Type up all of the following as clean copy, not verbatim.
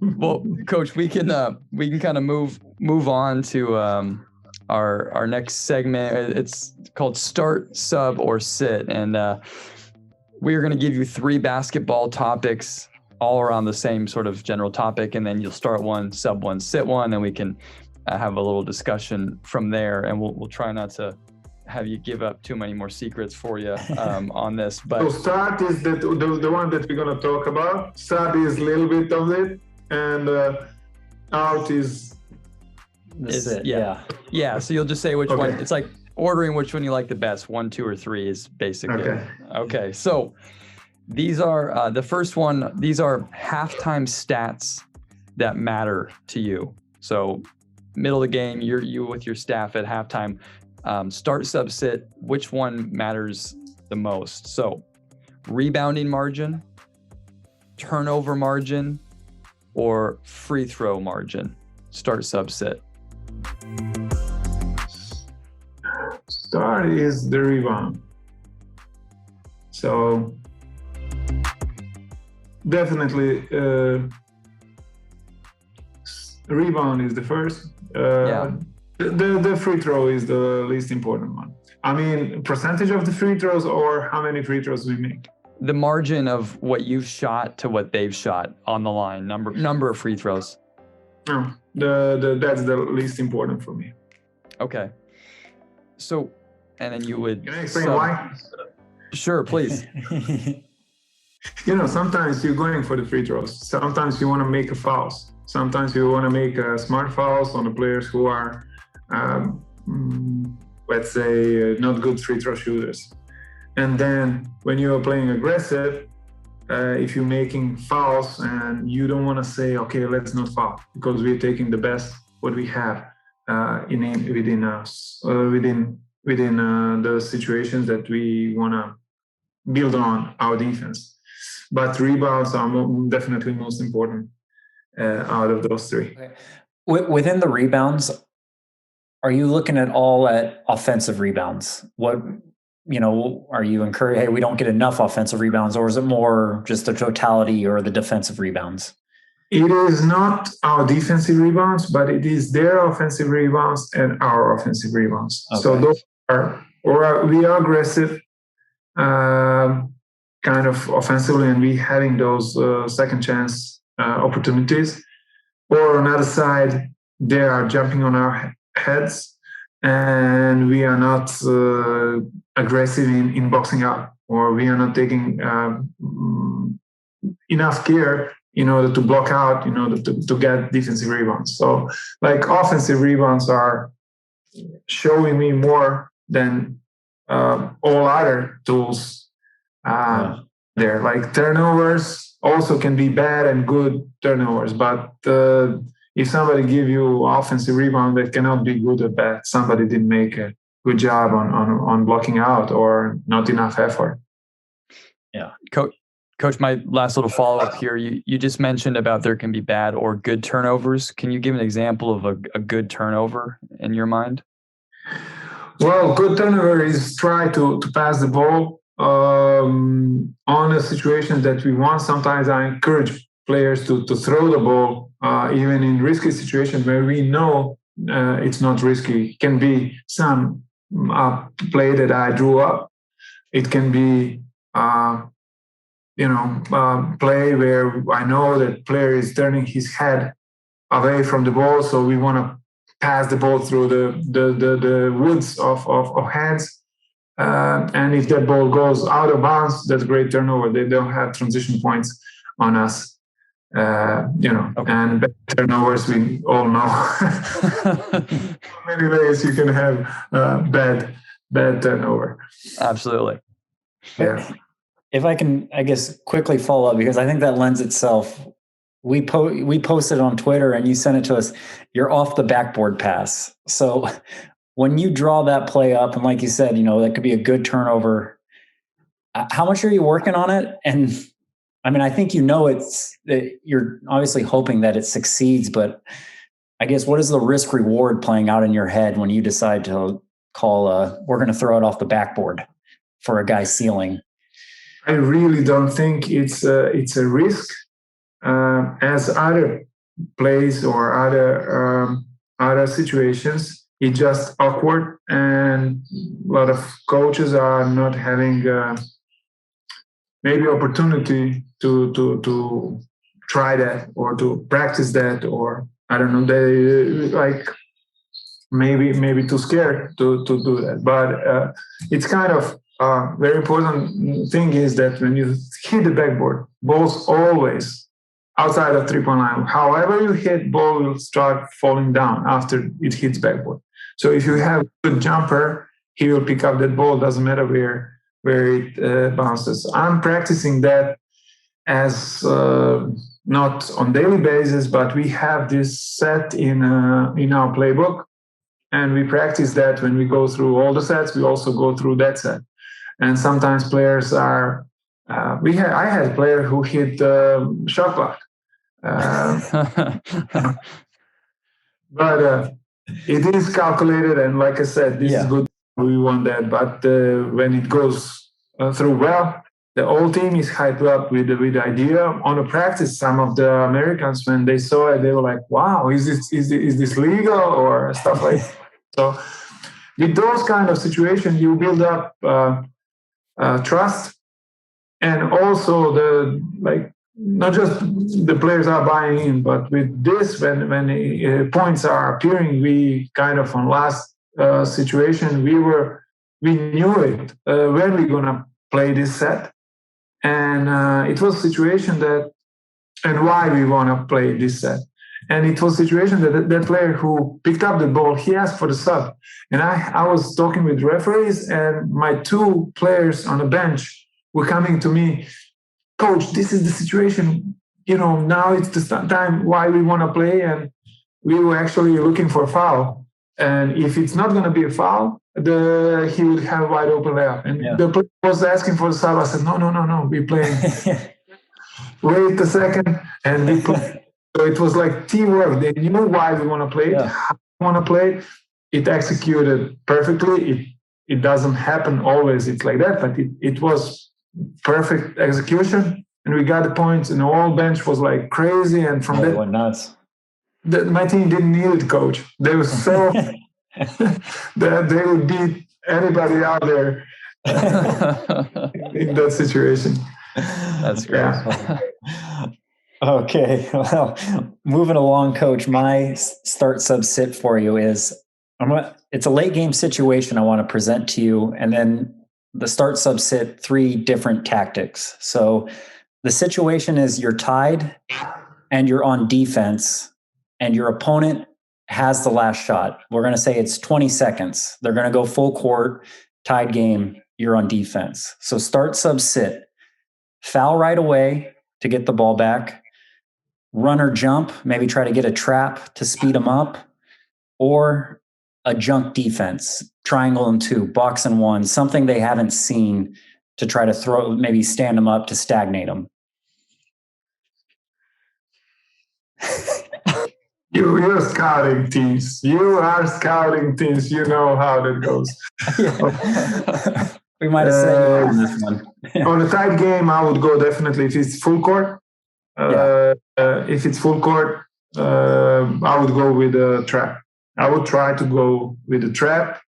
Well, Coach, we can kind of move on to our next segment. It's called Start, Sub, or Sit, and we're going to give you 3 basketball topics all around the same sort of general topic, and then you'll start one, sub one, sit one, and we can have a little discussion from there. And we'll try not to have you give up too many more secrets for you on this. But so start is the one that we're going to talk about. Sub is a little bit of it, and out is it. Yeah. So you'll just say which one. It's like ordering which one you like the best. 1, 2, or 3 is basically okay. So these are the first one. These are halftime stats that matter to you. So middle of the game, you with your staff at halftime. Start, sub, sit. Which one matters the most? So rebounding margin, turnover margin, or free throw margin. Start, sub, sit. Start is the rebound. So definitely rebound is the first. The free throw is the least important one. I mean, percentage of the free throws or how many free throws we make? The margin of what you've shot to what they've shot on the line, number of free throws. No, that's the least important for me. Okay. So, and then you would... Can I explain why? Sure, please. Sometimes you're going for the free throws. Sometimes you want to make a fouls. Sometimes you want to make smart fouls on the players who are, let's say, not good free throw shooters. And then when you are playing aggressive, if you're making fouls and you don't want to say, okay, let's not foul because we're taking the best what we have within the situations that we want to build on our defense. But rebounds are definitely most important out of those 3. Okay. Within the rebounds, are you looking at offensive rebounds? What, are you encouraged, hey, we don't get enough offensive rebounds, or is it more just the totality or the defensive rebounds? It is not our defensive rebounds, but it is their offensive rebounds and our offensive rebounds. Okay. So those we are aggressive, kind of offensively, and we having those second chance opportunities. Or on the other side, they are jumping on our heads, and we are not aggressive in boxing out, or we are not taking enough care in order to block out, in order to get defensive rebounds. So, like, offensive rebounds are showing me more than all other tools there. Like, turnovers also can be bad and good turnovers, but if somebody give you offensive rebound, that cannot be good or bad. Somebody didn't make a good job on blocking out or not enough effort. Yeah. Coach, my last little follow-up here. You just mentioned about there can be bad or good turnovers. Can you give an example of a good turnover in your mind? Well, good turnover is try to pass the ball on a situation that we want. Sometimes I encourage players to throw the ball, even in risky situations where we know it's not risky. It can be some play that I drew up. It can be, play where I know that player is turning his head away from the ball, so we want to pass the ball through the woods of hands. And if that ball goes out of bounds, that's great turnover. They don't have transition points on us, Okay. And bad turnovers, we all know. Many ways you can have bad turnover. Absolutely. Yeah. If I can, I guess, quickly follow up, because I think that lends itself. We posted on Twitter and you sent it to us. You're off the backboard pass. So when you draw that play up, and like you said, that could be a good turnover. How much are you working on it? And I mean, I think you're obviously hoping that it succeeds, but I guess what is the risk reward playing out in your head when you decide to call we're going to throw it off the backboard for a guy sealing? I really don't think it's a risk. As other plays or other situations, it's just awkward, and a lot of coaches are not having maybe opportunity to try that or to practice that, or I don't know, they like maybe too scared to do that. But it's kind of very important thing is that when you hit the backboard, balls always outside of 3-point line. However you hit, ball will start falling down after it hits backboard. So if you have a good jumper, he will pick up that ball. Doesn't matter where it bounces. I'm practicing that as not on daily basis, but we have this set in our playbook, and we practice that when we go through all the sets. We also go through that set, and sometimes players are. I had a player who hit shot clock, but it is calculated, and like I said, this is good. We want that, but when it goes through well, the whole team is hyped up with the idea. On a practice, some of the Americans, when they saw it, they were like, "Wow, is this legal?" or stuff like that. So, with those kind of situations, you build up trust, and also not just the players are buying in, but with this, when points are appearing, we kind of on last situation we knew it when we're gonna play this set, and it was a situation that and why we wanna play this set, and it was a situation that player who picked up the ball, he asked for the sub, and I was talking with referees, and my two players on the bench were coming to me, "Coach, this is the situation. Now it's the time why we want to play," and we were actually looking for a foul. And if it's not going to be a foul, he would have a wide open layup. And the player was asking for the sub. I said, no, we're playing. Wait a second, and we played. So it was like teamwork. They knew why we want to play it, how we want to play it. It executed perfectly. It doesn't happen always. It's like that, but it was perfect execution, and we got the points, and the whole bench was like crazy. And from that, went nuts. My team didn't need it, coach. They were so that they would beat anybody out there in that situation. That's great. Yeah. Okay, well, moving along, Coach. My start sub sit for you is it's a late game situation I want to present to you, and then the start sub sit 3 different tactics. So the situation is you're tied and you're on defense, and your opponent has the last shot. We're going to say it's 20 seconds. They're going to go full court, tied game, you're on defense. So start sub sit, foul right away to get the ball back, run or jump, maybe try to get a trap to speed them up, or a junk defense, triangle and 2, box and 1, something they haven't seen to try to maybe stand them up to stagnate them. You're scouting teams. You are scouting teams. You know how that goes. We might have said on this one. On a tight game, I would go definitely if it's full court. If it's full court, I would go with a trap. I would try to go with a trap.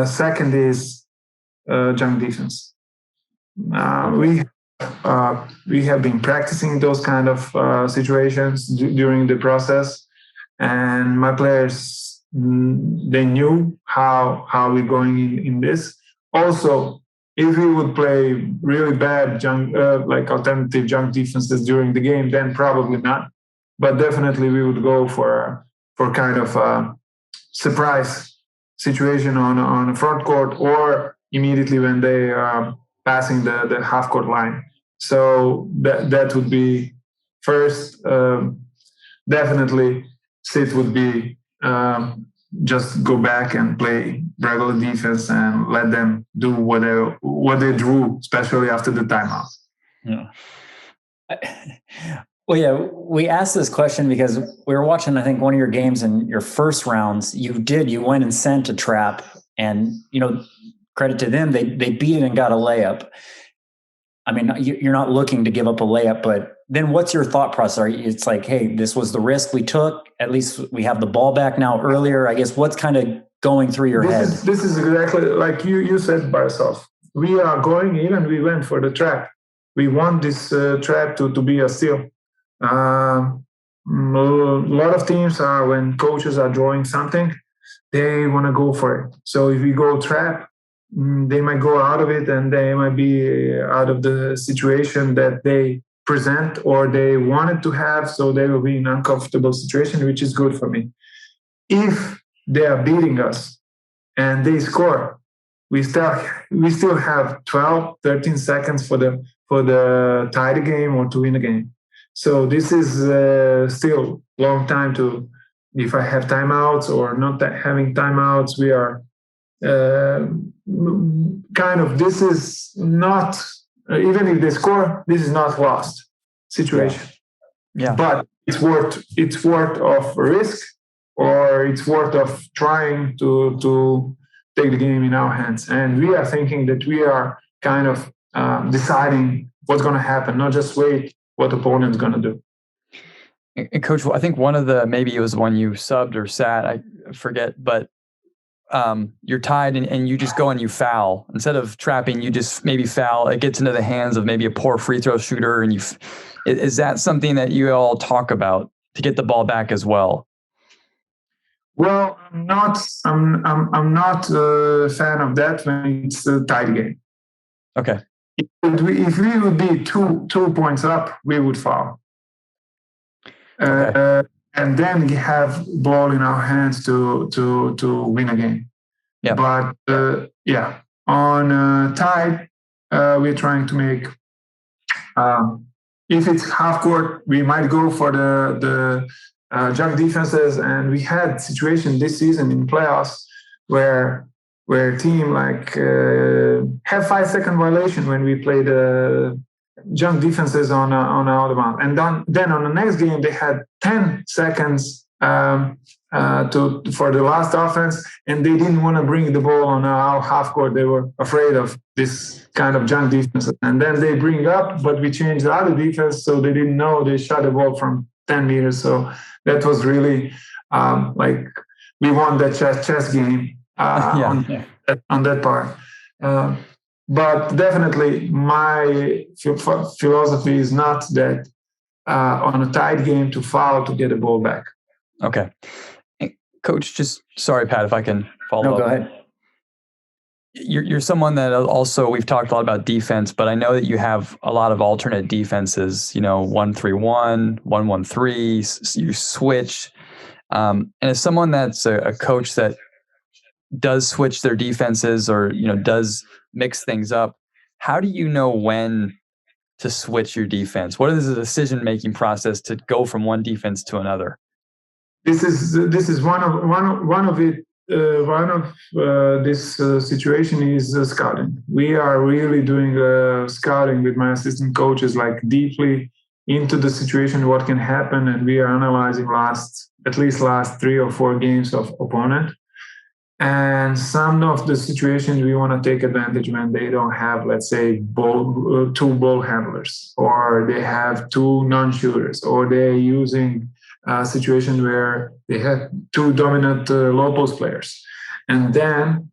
Second is junk defense. We have been practicing those kind of situations during the process, and my players, they knew how we're going in this. Also, if we would play really bad junk, like alternative junk defenses during the game, then probably not. But definitely we would go for kind of a surprise situation on a front court, or immediately when they are passing the half court line. So that would be first. Definitely, sit would be just go back and play regular defense and let them do what they drew, especially after the timeout. Yeah. Well, yeah, we asked this question because we were watching, I think, one of your games in your first rounds. You went and sent a trap, and credit to them, they beat it and got a layup. I mean, you're not looking to give up a layup, but then what's your thought process? It's like, hey, this was the risk we took. At least we have the ball back now earlier. I guess what's kind of going through your head? This is exactly like you said by yourself. We are going in and we went for the trap. We want this trap to be a steal. A lot of teams are, when coaches are drawing something, they want to go for it. So if we go trap, they might go out of it and they might be out of the situation that they present or they wanted to have. So they will be in an uncomfortable situation, which is good for me. If they are beating us and they score, we still have 12, 13 seconds for the tie the game or to win the game. So this is still long time to, if I have timeouts or not having timeouts, we are kind of, this is not, even if they score, this is not lost situation. Yeah. But it's worth of risk, or it's worth of trying to take the game in our hands. And we are thinking that we are kind of deciding what's going to happen, not just wait what the opponent's going to do. And Coach, I think one of the, maybe it was one you subbed or sat, I forget, but you're tied and you just go and you foul. Instead of trapping, you just maybe foul. It gets into the hands of maybe a poor free throw shooter. And is that something that you all talk about to get the ball back as well? Well, I'm not a fan of that when it's a tied game. Okay. If we would be two points up, we would foul. Okay. And then we have ball in our hands to win a game. Yeah. But on tied, we're trying to make. If it's half court, we might go for the jump defenses, and we had situation this season in playoffs where team like have 5-second violation when we played jump defenses on our demand, and then on the next game they had 10 seconds for the last offense, and they didn't want to bring the ball on our half court. They were afraid of this kind of junk defense, and then they bring up, but we changed the other defense, so they didn't know. They shot the ball from 10 meters, so that was really like we won that chess game on that part. But definitely my philosophy is not that on a tight game to foul to get the ball back. Okay. Coach, just sorry, Pat, if I can follow up. No, go ahead. You're someone that also, we've talked a lot about defense, but I know that you have a lot of alternate defenses, 1-3-1, 1-1-3, you switch. And as someone that's a coach that does switch their defenses or, does mix things up, how do you know when to switch your defense? What is the decision-making process to go from one defense to another? This is one of it. This situation is scouting. We are really doing scouting with my assistant coaches, like deeply into the situation, what can happen, and we are analyzing at least last 3 or 4 games of opponent. And some of the situations we want to take advantage when they don't have, let's say, 2 ball handlers, or they have 2 non-shooters, or they're using a situation where they have 2 dominant low post players. And then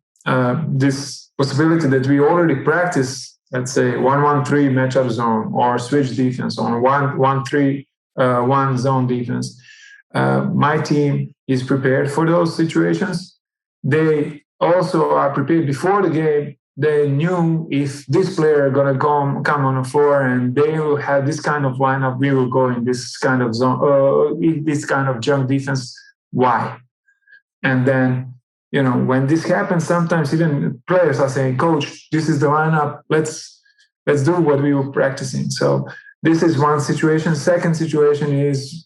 this possibility that we already practice, let's say 1-1-3 matchup zone or switch defense on 1-1-3 one zone defense. My team is prepared for those situations. They also are prepared before the game. They knew if this player gonna come on the floor and they will have this kind of lineup, we will go in this kind of zone, this kind of junk defense. Why? And then, when this happens, sometimes even players are saying, "Coach, this is the lineup. Let's do what we were practicing." So this is one situation. Second situation is,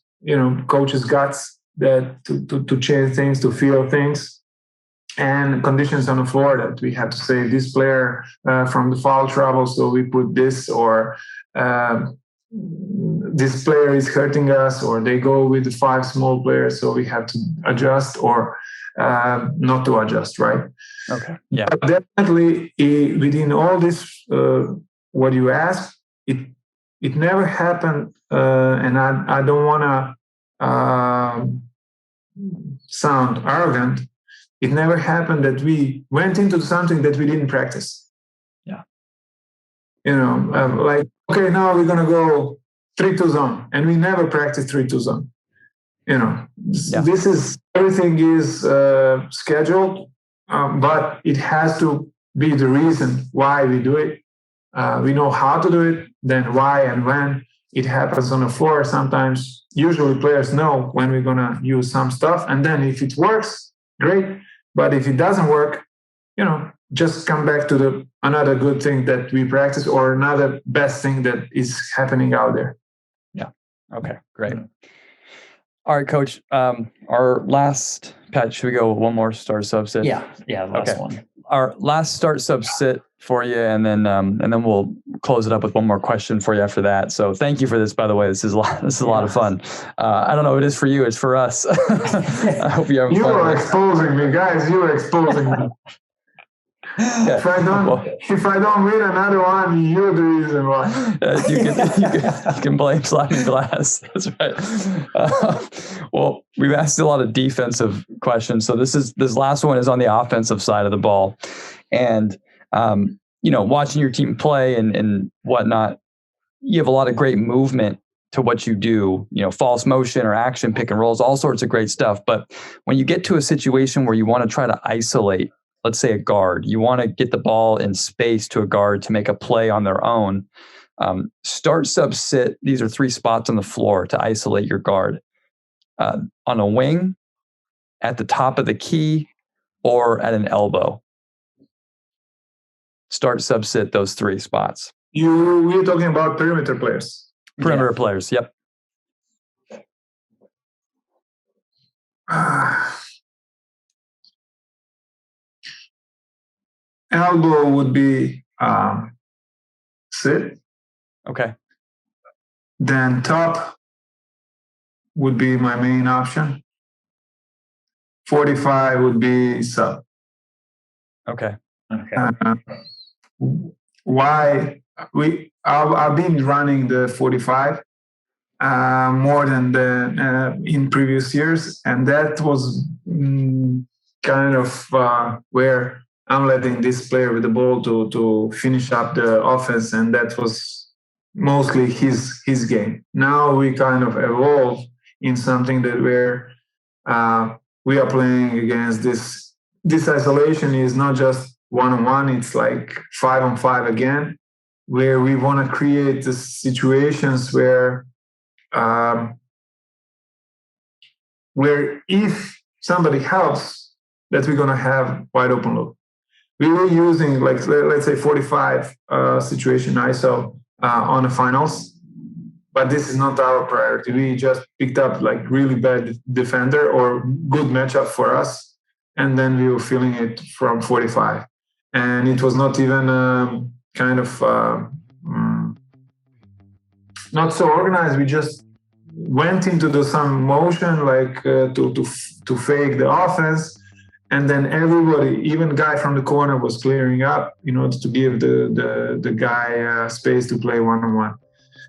coach's guts that to change things, to feel things. And conditions on the floor that we have to say this player from the foul trouble, so we put this, or this player is hurting us, or they go with the 5 small players, so we have to adjust or not to adjust, right? Okay. Yeah. But definitely within all this, what you asked, it never happened, and I don't want to sound arrogant. It never happened that we went into something that we didn't practice. Yeah. Like, okay, now we're going to go 3-2 zone, and we never practiced 3-2 zone. This is, everything is scheduled, but it has to be the reason why we do it. We know how to do it, then why and when it happens on the floor. Sometimes, usually players know when we're going to use some stuff, and then if it works, great. But if it doesn't work, just come back to another good thing that we practice, or another best thing that is happening out there. Yeah. Okay, great. All right, Coach. Our last, Pat, should we go one more start sub sit? Yeah, last one. Our last start sub sit for you, and then we'll close it up with one more question for you after that. So thank you for this, by the way. This is a lot of fun. I don't know what it is for you. It's for us. I hope you are exposing me, guys. You are exposing me. Yeah. If I don't win another one, you're the reason why. You can blame Slappin glass. That's right. Well, we've asked a lot of defensive questions, so this last one is on the offensive side of the ball, and watching your team play and whatnot, you have a lot of great movement to what you do. False motion or action, pick and rolls, all sorts of great stuff. But when you get to a situation where you want to try to isolate, let's say a guard, you want to get the ball in space to a guard to make a play on their own. Start, sub, sit. These are 3 spots on the floor to isolate your guard. On a wing, at the top of the key, or at an elbow. Start, sub, sit, those 3 spots. We're talking about perimeter players. Perimeter players, yep. Elbow would be sit. Okay. Then top would be my main option. 45 would be sub. Okay. Why I've been running the 45 more than in previous years, and that was kind of where I'm letting this player with the ball to finish up the offense, and that was mostly his game. Now we kind of evolve in something that where we are playing against this. This isolation is not just 1-on-1; it's like 5-on-5 again, where we want to create the situations where if somebody helps, that we're gonna have wide open look. We were using, like, let's say 45 situation ISO on the finals, but this is not our priority. We just picked up like really bad defender or good matchup for us, and then we were feeling it from 45. And it was not even kind of not so organized. We just went into some motion, like to fake the offense. And then everybody, even guy from the corner, was clearing up in order to give the guy space to play 1-on-1.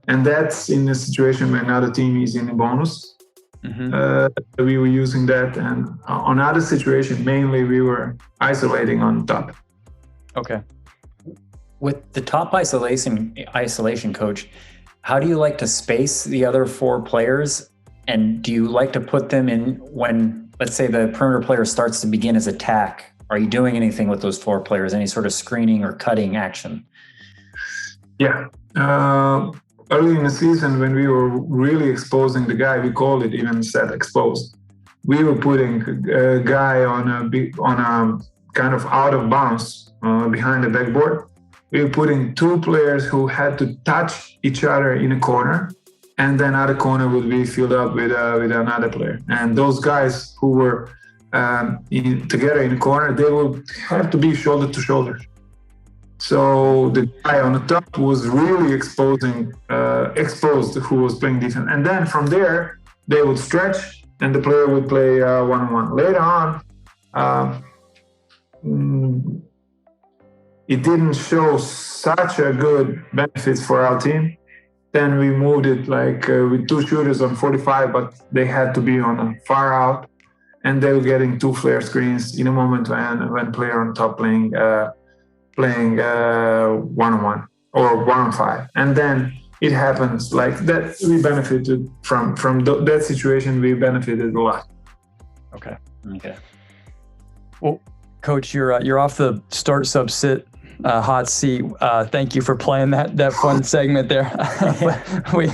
And that's in a situation when another team is in a bonus. Mm-hmm. We were using that. And on other situation, mainly we were isolating on top. Okay. With the top isolation coach, how do you like to space the other 4 players? And do you like to put them in when, let's say, the perimeter player starts to begin his attack? Are you doing anything with those 4 players? Any sort of screening or cutting action? Yeah. Early in the season, when we were really exposing the guy, we called it even set exposed. We were putting a guy on a kind of out of bounds behind the backboard. We were putting 2 players who had to touch each other in a corner, and then other corner would be filled up with another player. And those guys who were together in the corner, they would have to be shoulder to shoulder. So the guy on the top was really exposed who was playing defense. And then from there, they would stretch and the player would play 1-on-1. Later on, it didn't show such a good benefits for our team. Then we moved it like with 2 shooters on 45, but they had to be on a far out, and they were getting 2 flare screens in a moment when player on top playing 1-on-1 or 1-on-5, and then it happens like that. We benefited from that situation. We benefited a lot. Okay. Well, Coach, you're off the start sub sit hot seat. Thank you for playing that fun segment there. we